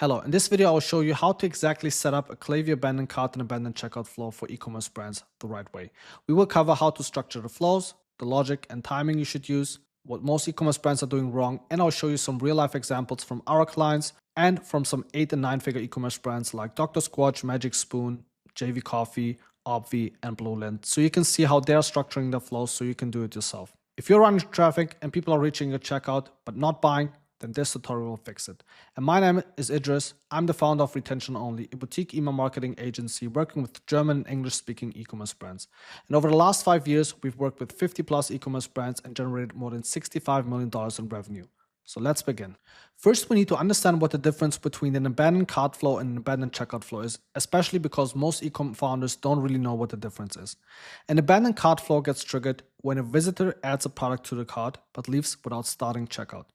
Hello, in this video I will show you how to exactly set up a Klaviyo abandoned cart and abandoned checkout flow for e-commerce brands the right way. We will cover how to structure the flows, the logic and timing you should use, what most e-commerce brands are doing wrong, and I'll show you some real-life examples from our clients and from some 8- and 9-figure e-commerce brands like Dr. Squatch, Magic Spoon, JV Coffee, Obvi, and Blueland, so you can see how they're structuring their flows so you can do it yourself. If you're running traffic and people are reaching your checkout but not buying, then this tutorial will fix it. And my name is Idris. I'm the founder of Retention Only, a boutique email marketing agency working with German and English-speaking e-commerce brands. And over the last 5 years, we've worked with 50+ e-commerce brands and generated more than $65 million in revenue. So let's begin. First, we need to understand what the difference between an abandoned cart flow and an abandoned checkout flow is, especially because most e-com founders don't really know what the difference is. An abandoned cart flow gets triggered when a visitor adds a product to the cart but leaves without starting checkout.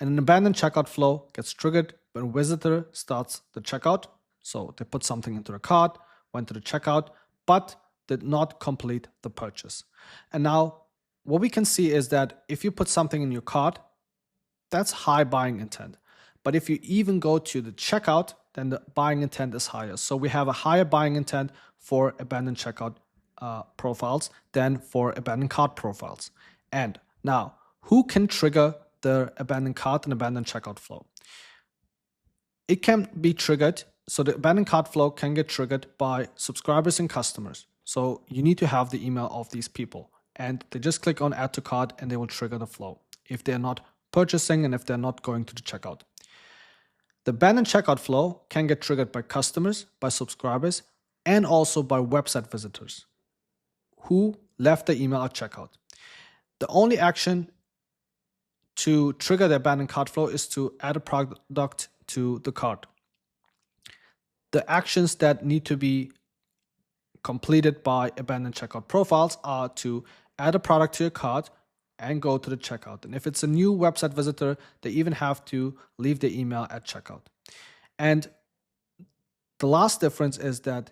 And an abandoned checkout flow gets triggered when a visitor starts the checkout. So they put something into the cart, went to the checkout, but did not complete the purchase. And now what we can see is that if you put something in your cart, that's high buying intent. But if you even go to the checkout, then the buying intent is higher. So we have a higher buying intent for abandoned checkout profiles than for abandoned cart profiles. And now, who can trigger the abandoned cart and abandoned checkout flow? It can be triggered. So the abandoned cart flow can get triggered by subscribers and customers. So you need to have the email of these people. And they just click on add to cart and they will trigger the flow if they're not purchasing and if they're not going to the checkout. The abandoned checkout flow can get triggered by customers, by subscribers, and also by website visitors who left the email at checkout. The only action to trigger the abandoned cart flow is to add a product to the cart. The actions that need to be completed by abandoned checkout profiles are to add a product to your cart and go to the checkout. And if it's a new website visitor, they even have to leave the email at checkout. And the last difference is that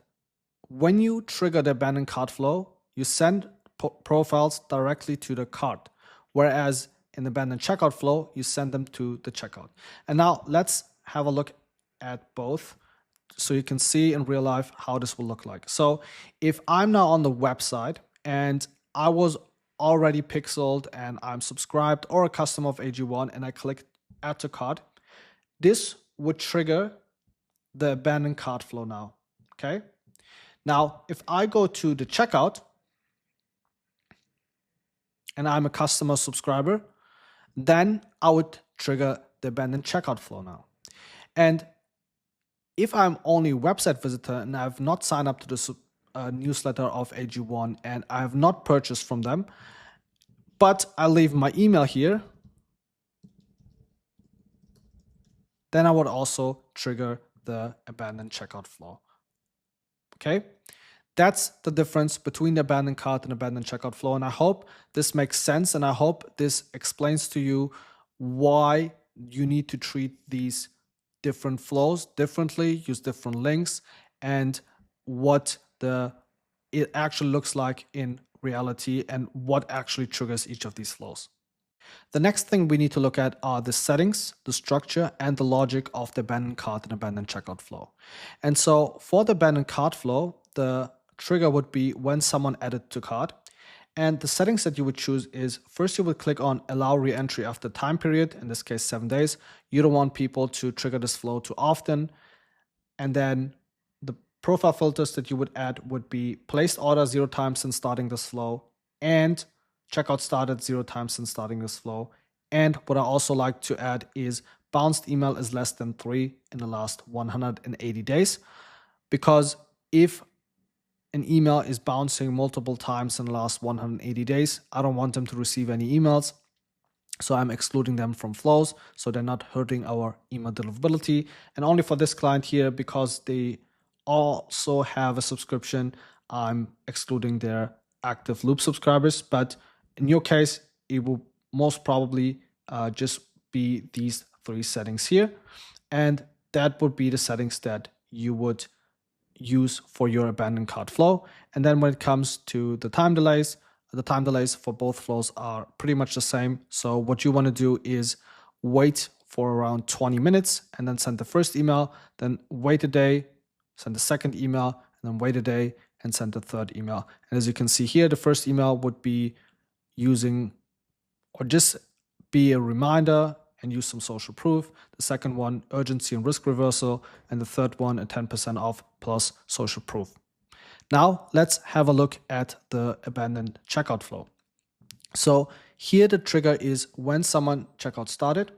when you trigger the abandoned cart flow, you send profiles directly to the cart, whereas in the abandoned checkout flow, you send them to the checkout. And now let's have a look at both so you can see in real life how this will look like. So if I'm now on the website and I was already pixeled and I'm subscribed or a customer of AG1 and I click add to cart, this would trigger the abandoned cart flow now, okay? Now, if I go to the checkout and I'm a customer subscriber, then I would trigger the abandoned checkout flow now. And if I'm only a website visitor and I have not signed up to the newsletter of AG1 and I have not purchased from them, but I leave my email here, then I would also trigger the abandoned checkout flow. Okay? That's the difference between the abandoned cart and abandoned checkout flow. And I hope this makes sense. And I hope this explains to you why you need to treat these different flows differently, use different links, and what it actually looks like in reality and what actually triggers each of these flows. The next thing we need to look at are the settings, the structure, and the logic of the abandoned cart and abandoned checkout flow. And so for the abandoned cart flow, the trigger would be when someone added to cart. And the settings that you would choose is first you would click on allow re-entry after time period, in this case 7 days. You don't want people to trigger this flow too often. And then the profile filters that you would add would be placed order 0 times since starting this flow and checkout started 0 times since starting this flow. And what I also like to add is bounced email is less than 3 in the last 180 days. Because if an email is bouncing multiple times in the last 180 days, I don't want them to receive any emails. So I'm excluding them from flows so they're not hurting our email deliverability. And only for this client here, because they also have a subscription, I'm excluding their active loop subscribers. But in your case, it will most probably just be these 3 settings here. And that would be the settings that you would use for your abandoned cart flow. And then when it comes to the time delays for both flows are pretty much the same. So what you want to do is wait for around 20 minutes and then send the first email, then wait a day, send the second email, and then wait a day and send the third email. And as you can see here, the first email would be using or just be a reminder and use some social proof. The second one, urgency and risk reversal. And the third one, a 10% off plus social proof. Now let's have a look at the abandoned checkout flow. So here the trigger is when someone checkout started.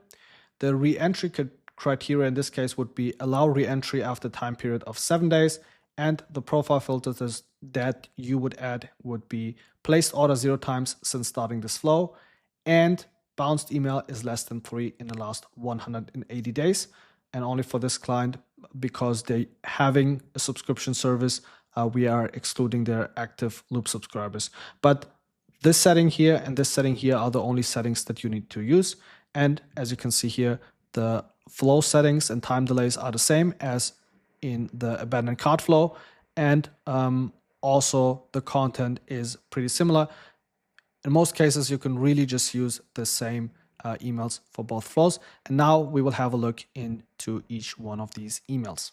The re-entry criteria in this case would be allow re-entry after time period of 7 days. And the profile filters that you would add would be placed order 0 times since starting this flow, and bounced email is less than 3 in the last 180 days. And only for this client, because they having a subscription service, we are excluding their active loop subscribers. But this setting here and this setting here are the only settings that you need to use. And as you can see here, the flow settings and time delays are the same as in the abandoned cart flow. And also the content is pretty similar. In most cases, you can really just use the same emails for both flows. And now we will have a look into each one of these emails.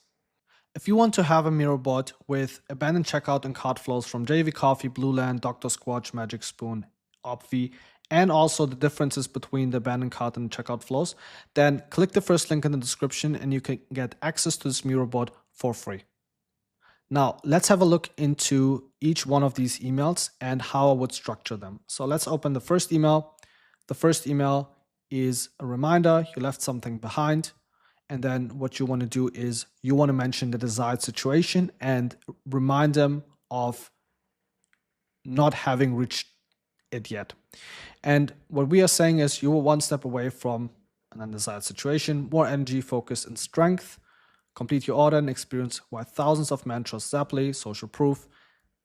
If you want to have a mirror bot with abandoned checkout and cart flows from JV Coffee, Blueland, Dr. Squatch, Magic Spoon, Obvi, and also the differences between the abandoned cart and checkout flows, then click the first link in the description and you can get access to this mirror bot for free. Now, let's have a look into each one of these emails and how I would structure them. So let's open the first email. The first email is a reminder, you left something behind. And then what you want to do is you want to mention the desired situation and remind them of not having reached it yet. And what we are saying is you are one step away from an undesired situation, more energy, focus, and strength. Complete your order and experience why thousands of men trust Zapply, social proof.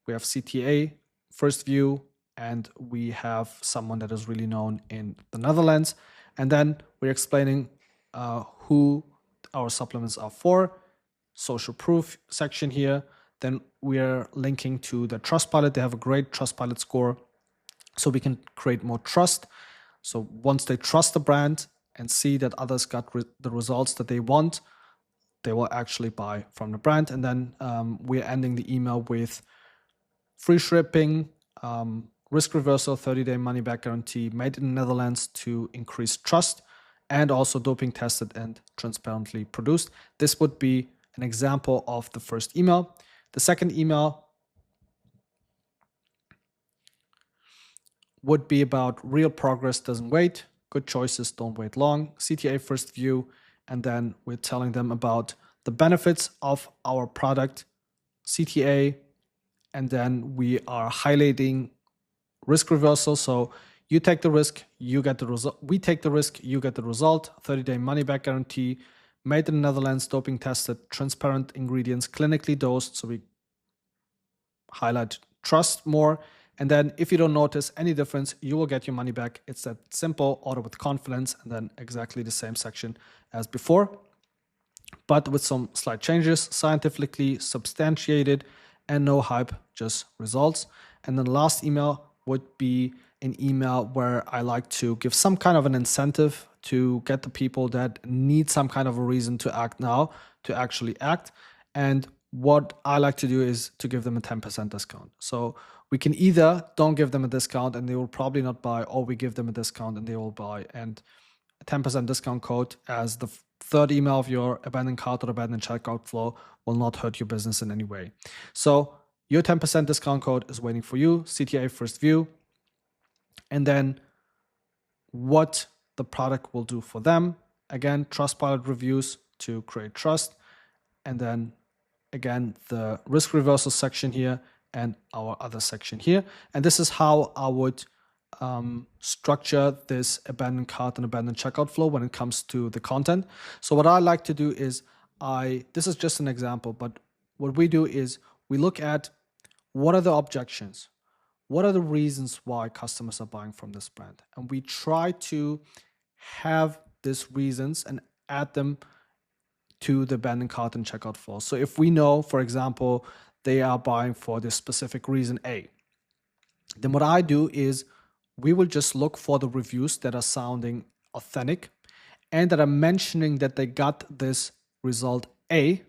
We have CTA, first view, and we have someone that is really known in the Netherlands. And then we're explaining who our supplements are for, social proof section here. Then we're linking to the Trustpilot. They have a great Trustpilot score, so we can create more trust. So once they trust the brand and see that others got the results that they want, they will actually buy from the brand. And then we're ending the email with free shipping, risk reversal, 30-day money-back guarantee, made in the Netherlands to increase trust, and also doping tested and transparently produced. This would be an example of the first email. The second email would be about real progress doesn't wait, good choices don't wait long, CTA first view, and then we're telling them about the benefits of our product, CTA, and then we are highlighting risk reversal. So you take the risk, you get the result. We take the risk, you get the result. 30-day money-back guarantee, made in the Netherlands, doping tested, transparent ingredients, clinically dosed. So we highlight trust more. And then if you don't notice any difference, you will get your money back. It's that simple, order with confidence, and then exactly the same section as before, but with some slight changes, scientifically substantiated and no hype, just results. And then the last email would be an email where I like to give some kind of an incentive to get the people that need some kind of a reason to act now to actually act. And what I like to do is to give them a 10% discount. So we can either don't give them a discount and they will probably not buy, or we give them a discount and they will buy. And a 10% discount code as the third email of your abandoned cart or abandoned checkout flow will not hurt your business in any way. So your 10% discount code is waiting for you, CTA first view, and then what the product will do for them. Again, Trustpilot reviews to create trust. And then again, the risk reversal section here and our other section here. And this is how I would structure this abandoned cart and abandoned checkout flow when it comes to the content. So what I like to do is this is just an example, but what we do is we look at what are the objections, what are the reasons why customers are buying from this brand, and we try to have these reasons and add them to the abandoned cart and checkout flow. So if we know, for example, they are buying for this specific reason A, then what I do is we will just look for the reviews that are sounding authentic and that are mentioning that they got this result A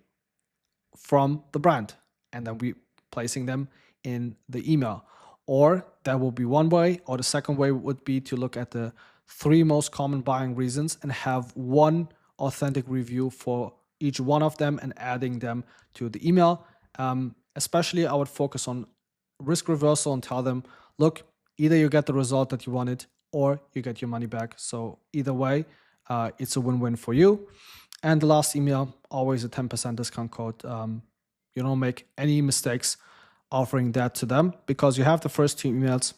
from the brand, and then we placing them in the email. Or that will be one way, or the second way would be to look at the 3 most common buying reasons and have one authentic review for each one of them and adding them to the email. Especially I would focus on risk reversal and tell them, look, either you get the result that you wanted or you get your money back. So either way, it's a win-win for you. And the last email, always a 10% discount code. You don't make any mistakes offering that to them, because you have the first 2 emails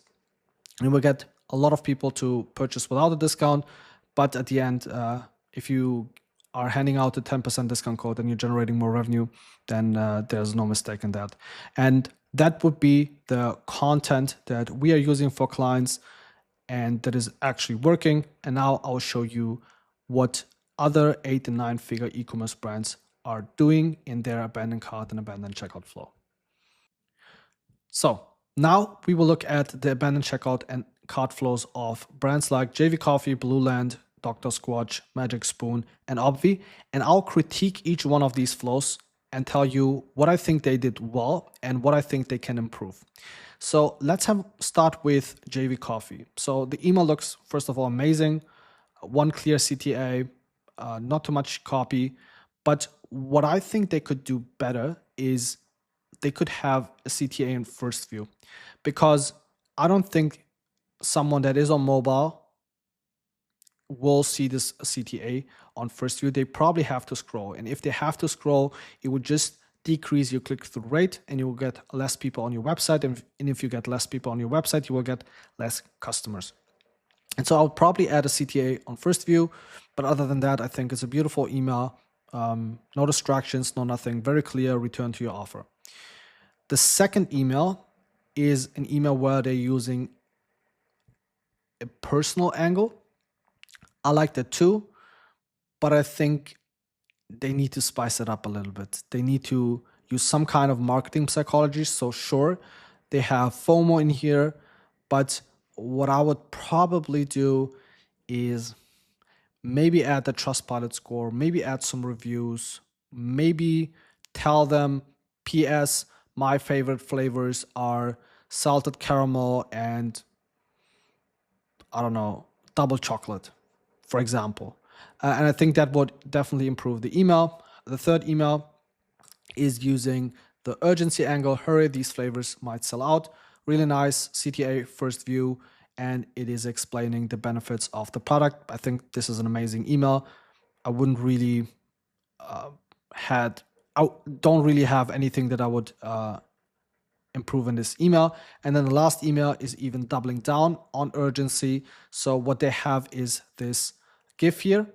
and will get a lot of people to purchase without a discount. But at the end, if you are handing out a 10% discount code and you're generating more revenue, then there's no mistake in that. And that would be the content that we are using for clients and that is actually working. And now I'll show you what other 8 and 9 figure e-commerce brands are doing in their abandoned cart and abandoned checkout flow. So now we will look at the abandoned checkout and cart flows of brands like JV Coffee, Blueland, Dr. Squatch, Magic Spoon, and Obvi. And I'll critique each one of these flows and tell you what I think they did well and what I think they can improve. So let's start with JV Coffee. So the email looks, first of all, amazing. One clear CTA, not too much copy. But what I think they could do better is they could have a CTA in first view, because I don't think someone that is on mobile will see this CTA on first view. They probably have to scroll. And if they have to scroll, it would just decrease your click-through rate and you will get less people on your website. And if you get less people on your website, you will get less customers. And so I'll probably add a CTA on first view. But other than that, I think it's a beautiful email. No distractions, no nothing. Very clear, return to your offer. The second email is an email where they're using a personal angle. I like that too, but I think they need to spice it up a little bit. They need to use some kind of marketing psychology. So sure, they have FOMO in here, but what I would probably do is maybe add the Trustpilot score, maybe add some reviews, maybe tell them, PS, my favorite flavors are salted caramel and, I don't know, double chocolate, for example. And I think that would definitely improve the email. The third email is using the urgency angle. Hurry, these flavors might sell out. Really nice CTA first view, and it is explaining the benefits of the product. I think this is an amazing email. I wouldn't really I don't really have anything that I would improve in this email. And then the last email is even doubling down on urgency. So what they have is this GIF here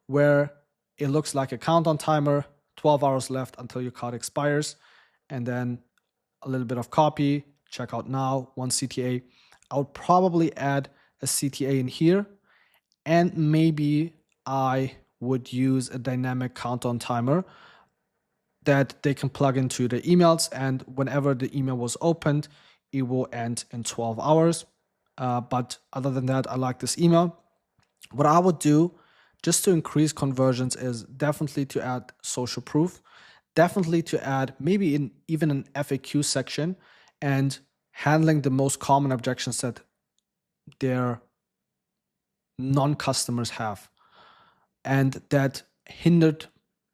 where it looks like a countdown timer, 12 hours left until your card expires, and then a little bit of copy, check out now, 1 CTA. I would probably add a CTA in here, and maybe I would use a dynamic countdown timer that they can plug into the emails, and whenever the email was opened, it will end in 12 hours. But other than that, I like this email. What I would do just to increase conversions is definitely to add social proof, definitely to add maybe even an FAQ section and handling the most common objections that their non-customers have and that hindered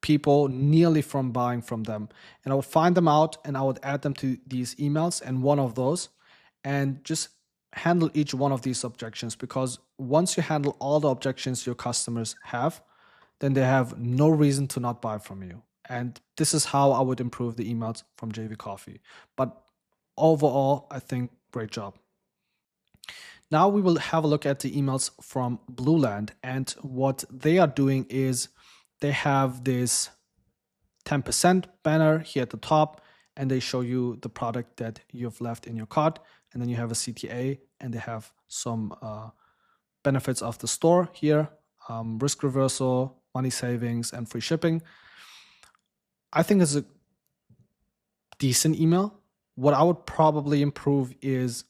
people nearly from buying from them. And I would find them out and I would add them to these emails and one of those and just handle each one of these objections, because once you handle all the objections your customers have, then they have no reason to not buy from you. And this is how I would improve the emails from JV Coffee. But overall, I think great job. Now we will have a look at the emails from Blueland, and what they are doing is they have this 10% banner here at the top, and they show you the product that you've left in your cart, and then you have a CTA, and they have some benefits of the store here, risk reversal, money savings, and free shipping. I think it's a decent email. What I would probably improve is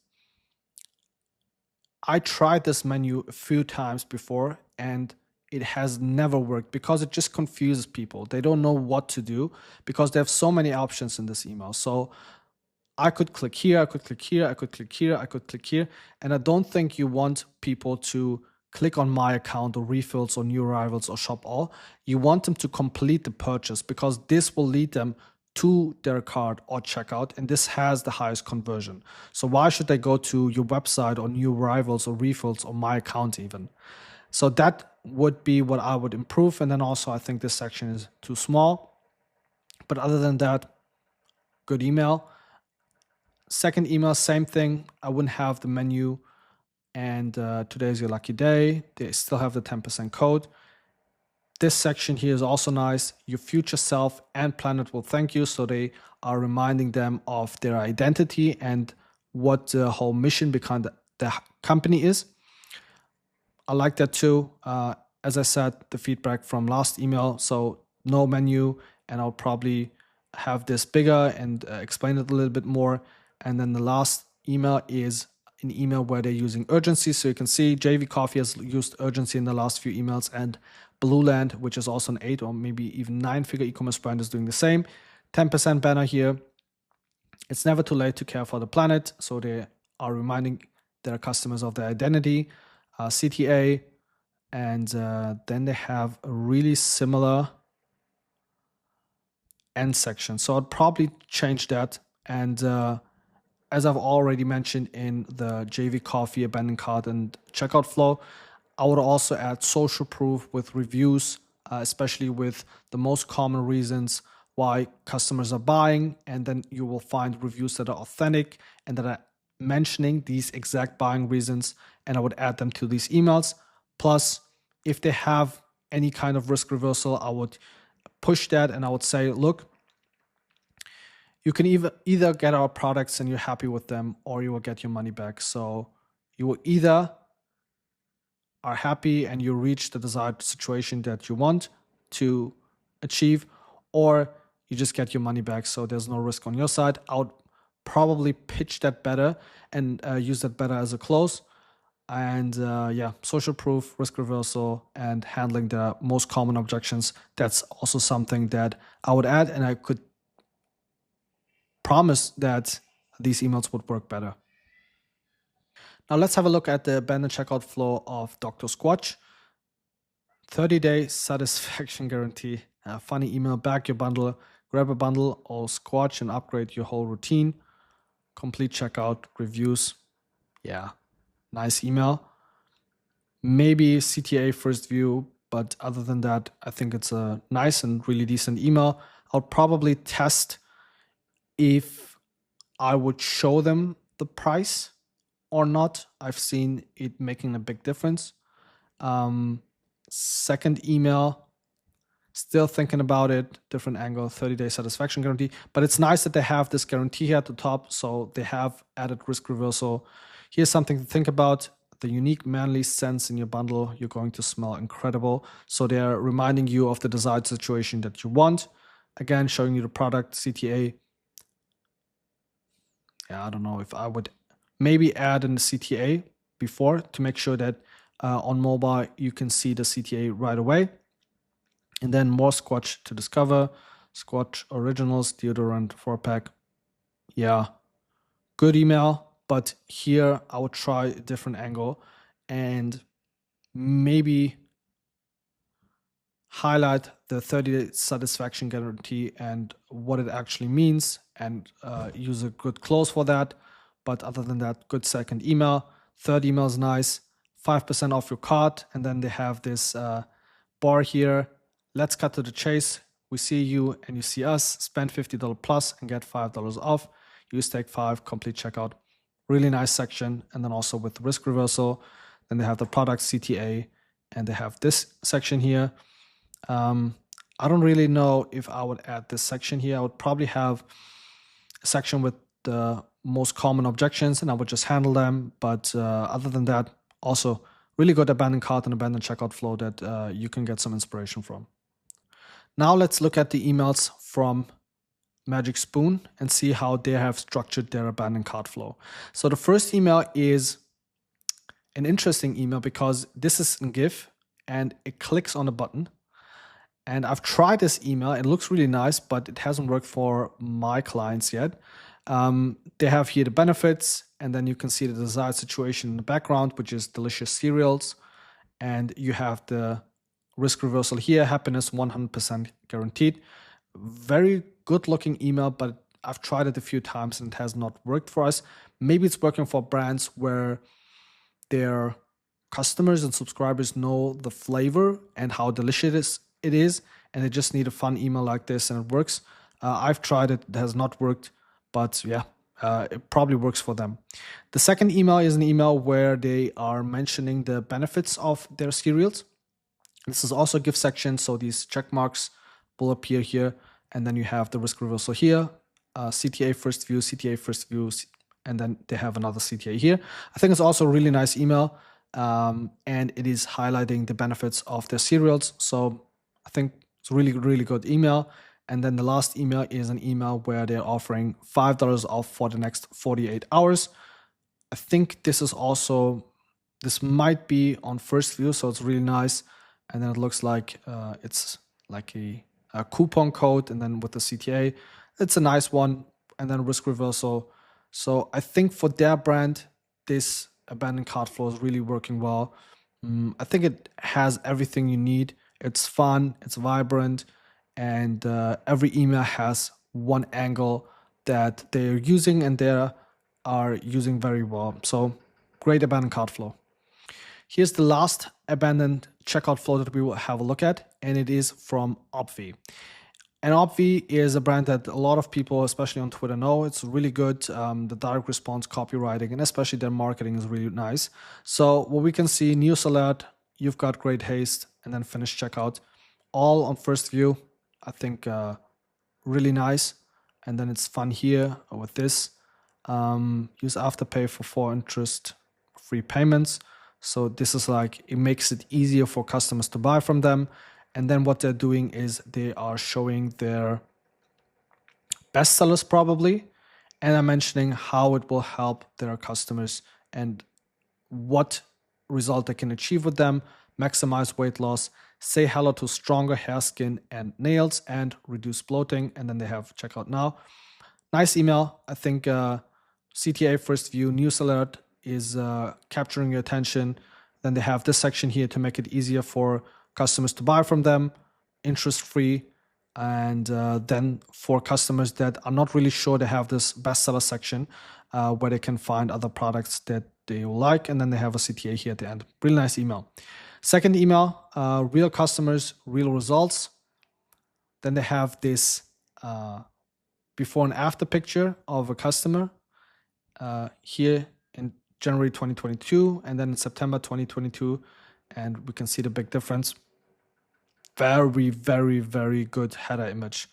I tried this menu a few times before, and it has never worked because it just confuses people. They don't know what to do because they have so many options in this email. So I could click here, I could click here, I could click here, I could click here. And I don't think you want people to click on my account or refills or new arrivals or shop all. You want them to complete the purchase because this will lead them to their cart or checkout, and this has the highest conversion. So why should they go to your website or new arrivals or refills or my account even? So that would be what I would improve. And then also I think this section is too small. But other than that, good email. Second email, same thing. I wouldn't have the menu and today's your lucky day. They still have the 10% code. This section here is also nice. Your future self and planet will thank you. So they are reminding them of their identity and what the whole mission behind the company is. I like that too. As I said, the feedback from last email. So no menu, and I'll probably have this bigger and explain it a little bit more. And then the last email is an email where they're using urgency. So you can see JV Coffee has used urgency in the last few emails, and Blueland, which is also an 8 or maybe even 9-figure e-commerce brand, is doing the same. 10% banner here. It's never too late to care for the planet. So they are reminding their customers of their identity, CTA, and then they have a really similar end section. So I'd probably change that. And as I've already mentioned in the JV Coffee abandoned cart and checkout flow, I would also add social proof with reviews, especially with the most common reasons why customers are buying. And then you will find reviews that are authentic and that are mentioning these exact buying reasons. And I would add them to these emails. Plus, if they have any kind of risk reversal, I would push that and I would say, look, you can either get our products and you're happy with them, or you will get your money back. So you will either are happy and you reach the desired situation that you want to achieve, or you just get your money back. So there's no risk on your side. I would probably pitch that better and use that better as a close. And yeah, social proof, risk reversal, and handling the most common objections. That's also something that I would add, and I could promise that these emails would work better. Now let's have a look at the abandoned checkout flow of Dr. Squatch. 30-day satisfaction guarantee. Funny email, back your bundle, grab a bundle or Squatch and upgrade your whole routine. Complete checkout, reviews. Yeah, nice email. Maybe CTA first view, but other than that, I think it's a nice and really decent email. I'll probably test if I would show them the price or not. I've seen it making a big difference. Second email, still thinking about it, different angle, 30-day satisfaction guarantee. But it's nice that they have this guarantee here at the top. So they have added risk reversal. Here's something to think about. The unique manly scents in your bundle, you're going to smell incredible. So they're reminding you of the desired situation that you want. Again, showing you the product, CTA. Yeah, I don't know if I would maybe add in the CTA before to make sure that on mobile you can see the CTA right away. And then more Squatch to discover. Squatch Originals, deodorant 4-pack. Yeah, good email. But here I would try a different angle and maybe highlight the 30-day satisfaction guarantee and what it actually means, and use a good close for that. But other than that, good second email. Third email is nice. 5% off your cart. And then they have this bar here. Let's cut to the chase. We see you and you see us. Spend $50 plus and get $5 off. Use take 5, complete checkout. Really nice section. And then also with risk reversal. Then they have the product CTA and they have this section here. I don't really know if I would add this section here. I would probably have a section with the most common objections and I would just handle them. But other than that, also really good abandoned cart and abandoned checkout flow that you can get some inspiration from. Now let's look at the emails from Magic Spoon and see how they have structured their abandoned cart flow. So the first email is an interesting email because this is in GIF and it clicks on a button. And I've tried this email. It looks really nice, but it hasn't worked for my clients yet. They have here the benefits, and then you can see the desired situation in the background, which is delicious cereals. And you have the risk reversal here, happiness 100% guaranteed. Very good looking email, but I've tried it a few times and it has not worked for us. Maybe it's working for brands where their customers and subscribers know the flavor and how delicious it is, and they just need a fun email like this and it works. I've tried it, it has not worked, but yeah, it probably works for them. The second email is an email where they are mentioning the benefits of their cereals. This is also a gift section, so these check marks will appear here, and then you have the risk reversal here, CTA first view, and then they have another CTA here. I think it's also a really nice email, and it is highlighting the benefits of their cereals. So I think it's a really, really good email. And then the last email is an email where they're offering $5 off for the next 48 hours. I think this might be on first view, so it's really nice. And then it looks like it's like a coupon code, and then with the CTA, it's a nice one. And then risk reversal. So I think for their brand, this abandoned cart flow is really working well. I think it has everything you need. It's fun, it's vibrant, and every email has one angle that they're using and they are using very well. So great abandoned cart flow. Here's the last abandoned checkout flow that we will have a look at, and it is from Obvi. And Obvi is a brand that a lot of people, especially on Twitter, know. It's really good. The direct response copywriting and especially their marketing is really nice. So what we can see, news alert, you've got great haste, and then finish checkout, all on first view. I think really nice. And then it's fun here with this. Use Afterpay for 4 interest-free payments. So this is like, it makes it easier for customers to buy from them. And then what they're doing is they are showing their bestsellers probably, and I'm mentioning how it will help their customers and what result they can achieve with them, maximize weight loss, say hello to stronger hair, skin, and nails, and reduce bloating. And then they have checkout now. Nice email. I think CTA first view, news alert is capturing your attention. Then they have this section here to make it easier for customers to buy from them, interest-free. And then for customers that are not really sure, they have this bestseller section where they can find other products that they like. And then they have a CTA here at the end. Really nice email. Second email, real customers, real results. Then they have this before and after picture of a customer here in January 2022 and then in September 2022. And we can see the big difference. Very, very, very good header image.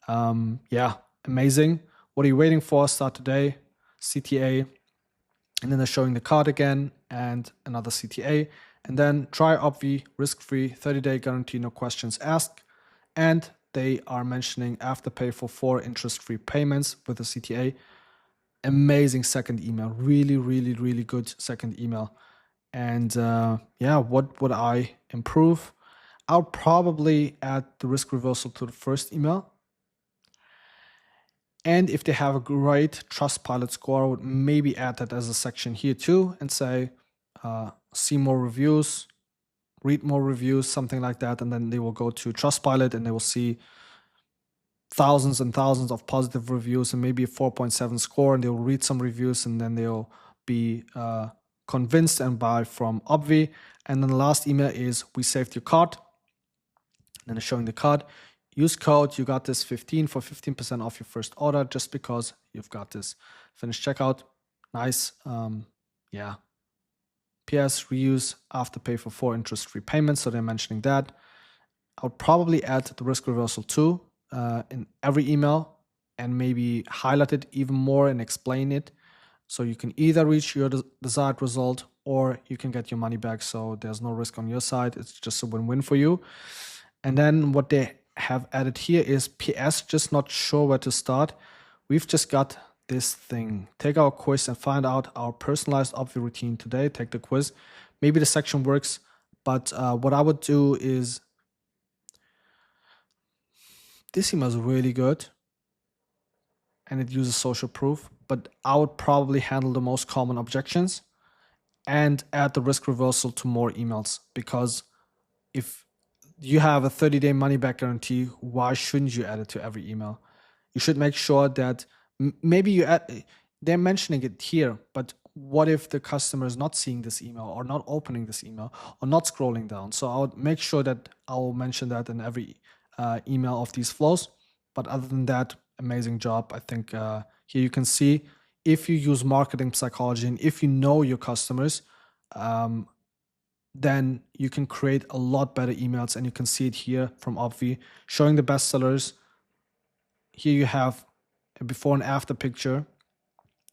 Yeah, amazing. What are you waiting for? Start today, CTA. And then they're showing the card again and another CTA. And then try Obvi, risk-free, 30-day guarantee, no questions asked. And they are mentioning Afterpay for 4 interest-free payments with a CTA. Amazing second email. Really, really, really good second email. And yeah, what would I improve? I'll probably add the risk reversal to the first email. And if they have a great Trustpilot score, I would maybe add that as a section here too and say, see more reviews, read more reviews, something like that. And then they will go to Trustpilot and they will see thousands and thousands of positive reviews and maybe a 4.7 score, and they will read some reviews and then they'll be convinced and buy from Obvi. And then the last email is, we saved your card. And then showing the card. Use code, you got this 15 for 15% off your first order just because you've got this. Finish checkout. Nice. Yeah. PS, reuse, Afterpay for 4 interest-free payments. So they're mentioning that. I would probably add the risk reversal too in every email and maybe highlight it even more and explain it. So you can either reach your desired result or you can get your money back. So there's no risk on your side. It's just a win-win for you. And then what they have added here is PS, just not sure where to start. We've just got this thing. Take our quiz and find out our personalized Obvi routine today. Take the quiz. Maybe the section works, But what I would do is, this email is really good and it uses social proof, but I would probably handle the most common objections and add the risk reversal to more emails, because if you have a 30-day money back guarantee, why shouldn't you add it to every email? You should make sure that maybe you add, they're mentioning it here, but what if the customer is not seeing this email or not opening this email or not scrolling down? So I would make sure that I will mention that in every email of these flows. But other than that, amazing job. I think here you can see, if you use marketing psychology and if you know your customers, then you can create a lot better emails. And you can see it here from Obvi, showing the bestsellers. Here you have a before and after picture,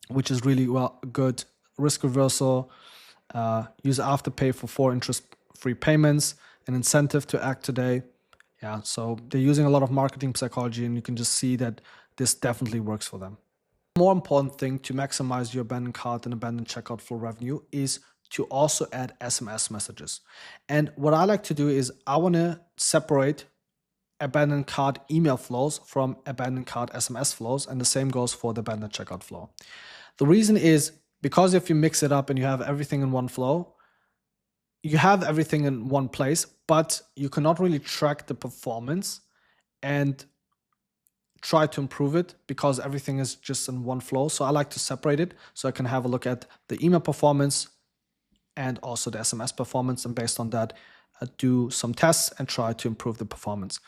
which is really good. Risk reversal, use Afterpay for 4 interest-free payments, an incentive to act today. Yeah, so they're using a lot of marketing psychology, and you can just see that this definitely works for them. More important thing to maximize your abandoned cart and abandoned checkout flow revenue is to also add SMS messages. And what I like to do is I want to separate abandoned cart email flows from abandoned cart SMS flows, and the same goes for the abandoned checkout flow. The reason is because if you mix it up and you have everything in one flow, you have everything in one place, but you cannot really track the performance and try to improve it because everything is just in one flow. So I like to separate it so I can have a look at the email performance and also the SMS performance, and based on that, do some tests and try to improve the performance.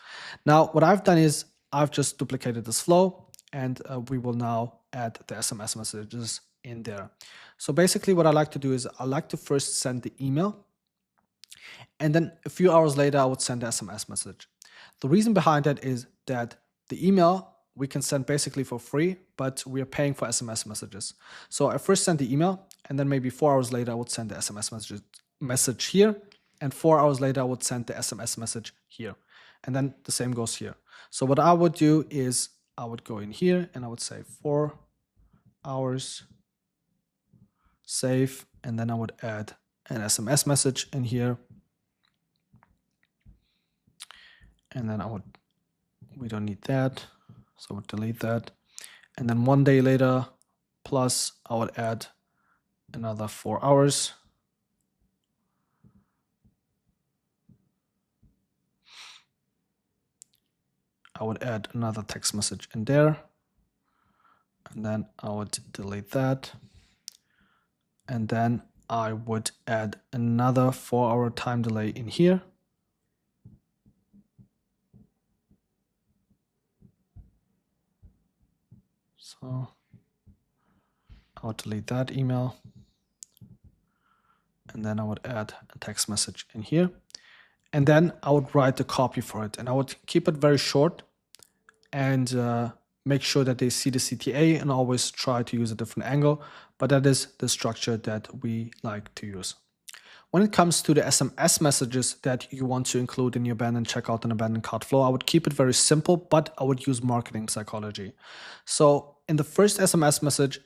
Now, what I've done is I've just duplicated this flow, and we will now add the SMS messages in there. So basically what I like to do is I like to first send the email, and then a few hours later, I would send the SMS message. The reason behind that is that the email we can send basically for free, but we are paying for SMS messages. So I first send the email, and then maybe 4 hours later, I would send the SMS message here, and 4 hours later, I would send the SMS message here. And then the same goes here. So what I would do is I would go in here and I would say 4 hours, save, and then I would add an SMS message in here. And then we don't need that, so I would delete that. And then 1 day later, plus I would add another 4 hours. I would add another text message in there, and then I would delete that. And then I would add another 4-hour time delay in here. So I would delete that email, and then I would add a text message in here. And then I would write the copy for it, and I would keep it very short and make sure that they see the CTA, and always try to use a different angle. But that is the structure that we like to use. When it comes to the SMS messages that you want to include in your abandoned checkout and abandoned cart flow, I would keep it very simple, but I would use marketing psychology. So in the first SMS message,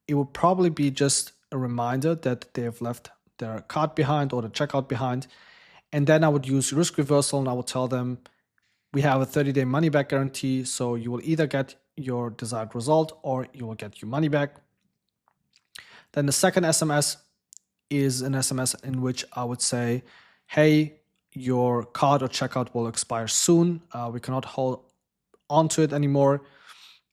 it would probably be just a reminder that they have left their cart behind or the checkout behind. And then I would use risk reversal, and I would tell them, we have a 30-day money back guarantee, so you will either get your desired result or you will get your money back. Then the second SMS is an SMS in which I would say, hey, your card or checkout will expire soon. We cannot hold on to it anymore.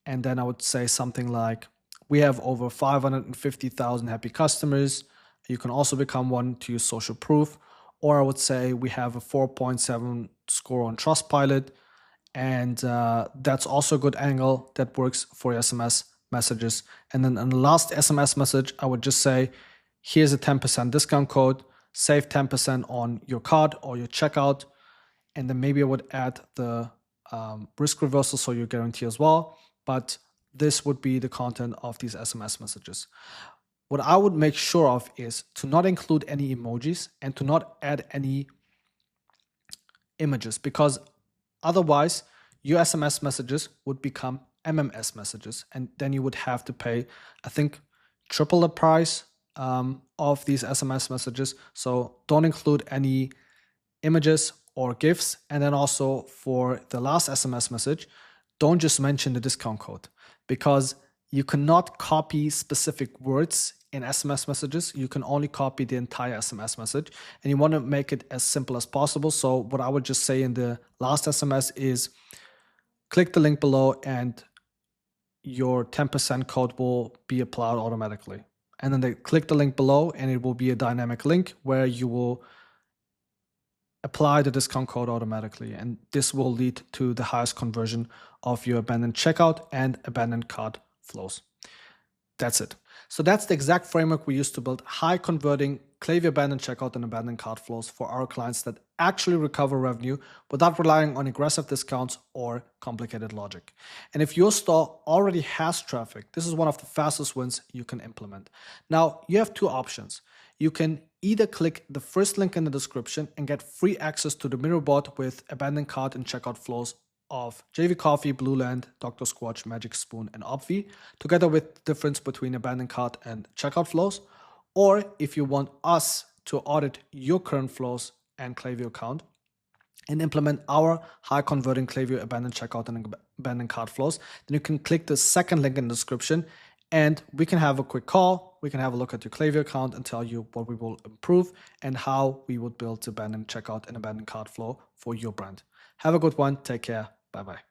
And then I would say something like, we have over 550,000 happy customers. You can also become one to use social proof. Or I would say we have a 4.7 score on Trustpilot. And that's also a good angle that works for your SMS messages. And then in the last SMS message, I would just say, here's a 10% discount code, save 10% on your card or your checkout. And then maybe I would add the risk reversal, so you guarantee as well. But this would be the content of these SMS messages. What I would make sure of is to not include any emojis and to not add any images, because otherwise your SMS messages would become MMS messages, and then you would have to pay, I think, triple the price of these SMS messages. So don't include any images or GIFs. And then also for the last SMS message, don't just mention the discount code, because you cannot copy specific words in SMS messages. You can only copy the entire SMS message, and you want to make it as simple as possible. So what I would just say in the last SMS is click the link below and your 10% code will be applied automatically. And then they click the link below and it will be a dynamic link where you will apply the discount code automatically. And this will lead to the highest conversion of your abandoned checkout and abandoned cart flows. That's it. So that's the exact framework we use to build high converting Klaviyo abandoned checkout and abandoned cart flows for our clients that actually recover revenue without relying on aggressive discounts or complicated logic. And if your store already has traffic, this is one of the fastest wins you can implement. Now, you have two options. You can either click the first link in the description and get free access to the mirror board with abandoned cart and checkout flows of JV Coffee, Blueland, Dr. Squatch, Magic Spoon, and Obvi, together with the difference between abandoned cart and checkout flows. Or if you want us to audit your current flows and Klaviyo account and implement our high converting Klaviyo abandoned checkout and abandoned cart flows, then you can click the second link in the description and we can have a quick call. We can have a look at your Klaviyo account and tell you what we will improve and how we would build the abandoned checkout and abandoned cart flow for your brand. Have a good one. Take care. Bye-bye.